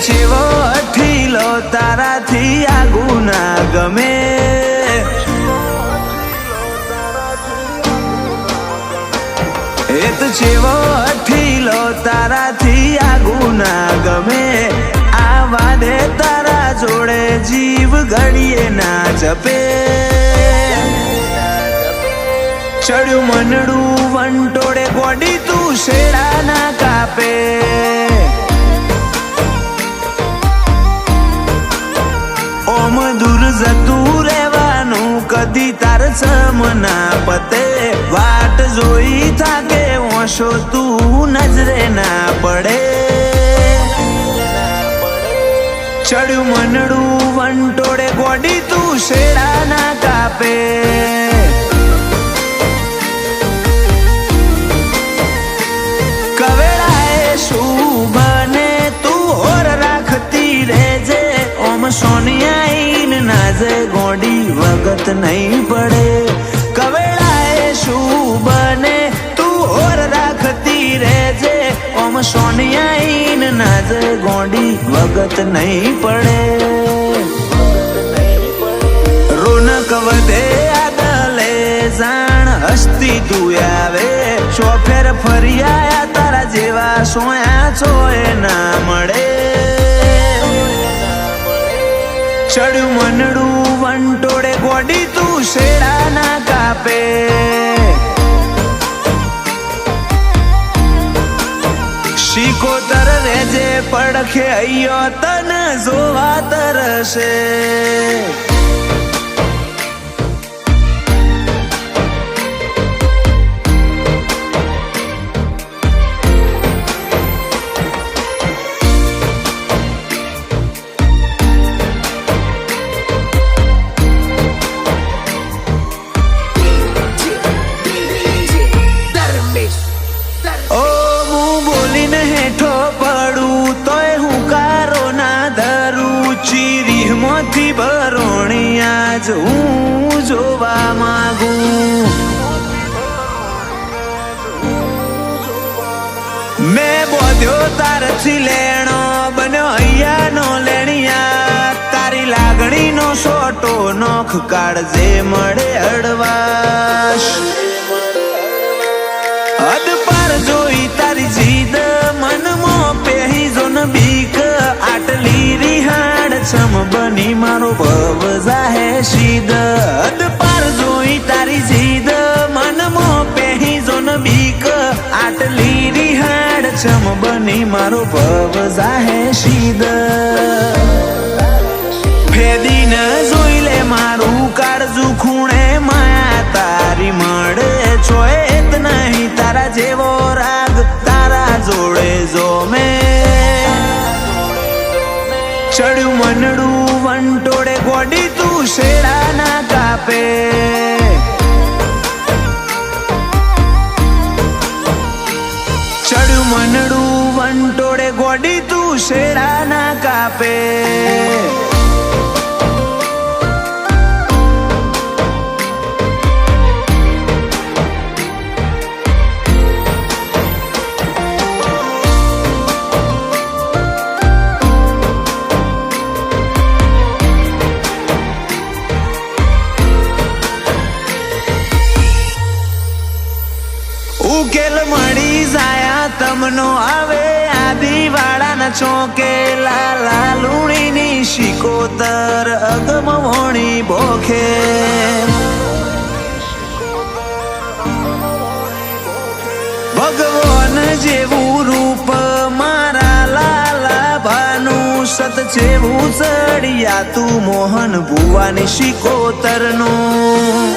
જેવો અઠીલો તારાથી આગુ ના ગમે, એ તો જેવો અઠીલો તારાથી આગુ ના ગમે, આ વાદે તારા જોડે જીવ ઘડીએ ના જપે, ચડ્યું મનડું વંટોળે ગોડી તું શેડા ના કાપે, ઓમ દૂર જતું રહેવાનું કદી તાર સમ ના પતે, વાટ જોઈ થાકે ઓશો તું નજરે ના પડે, ચડ્યું મનડું વંટોળે ગોડી તું શેડા ના કાપે, કવેળાએ શું બને તું હોર રાખતી રહેજે, ઓમ સોનિયાઈન નાજે ગોડી વગત નહીં પડે, કવેળાએ શું બને તું હોર રાખતી રહેજે, ઓમ સોનિયાઈન નાજે ગોડી વગત નહીં પડે, રોનક વધે આદલે જાણ હસ્તી તું આવે, ચોફેર ફરી આયા તારા જેવા સોયા છોય ના મળે, ચડ્યું મનડું વંટોળે ગોડી તું શેડા ના કાપે, શીકોતર રેજે પડખે અయ్યો તન જોવા તરસે, ચીરીમાંથી બરોણી આજ હું જોવા માંગુ, મેં બોધ્યો તારથી લેણો બન્યો અહીંયાનો લેણિયા, તારી લાગણીનો સોટો નોખ કાળજે મળે અડવાશ, હદ પાર જોઈ તારી જીદ મનમાં પહેરી જો ન બીક, આટલી રિહાડ છમ બની મારો ભવ જાહે સીધ, હદ પાર જોઈ તારી જીદ મનમાં પહેરી જો ન બીક, આટલી રિહાડ છમ બની મારો ભવ જાહે સીધ, ફેદી ન જોઈ લે મારું કાળજું ખૂણે માયા તારી મળે, છોએત નહીં તારા જેવો રાગ તારા જોડે જો મેં, ચડ્યું મનડું વંટોળે ગોડી તું શેડા ના કાપે, ચડ્યું મનડું વંટોળે ગોડી તું શેડા ના કાપે, ઉકેલ મળી જાયા તમનો આવે આદિવાળાના ચોકે, લાલા લુણીની શિકોતર અગમ વોણી બોખે, ભગવાન જેવું રૂપ મારા લાલા ભાનું, સત જેવું ચડિયા તું મોહન ભુવાની શિકોતરનું,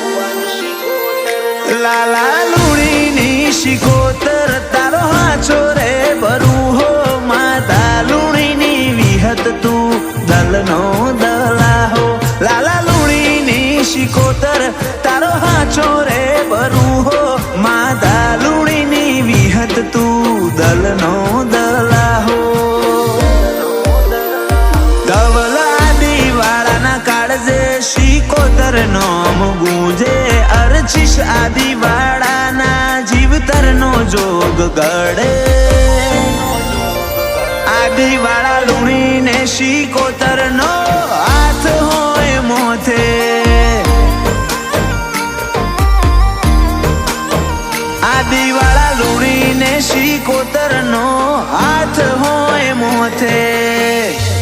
લાલા લુણીની શિકોતર તારો હાચો રે ભરું હો, માતા લુણીની વિહત તું દલનો દલાહો, લાલા લુણીની શિકોતર તારો હાચો રે ભરું હો, માતા લુણીની વિહત તું દલનો દલાહો, ધવલા દિવાળાના કાળજે શિકોતર નોમ ગુંજે, અરચીશ આદિવાળાના જીવતરનો જોગ ગળે, આદિવાળા લુણી શિકોતરનો હાથ હોય મોથે. આદિવાળા લુણીને શિકોતરનો હાથ હોય મોથે.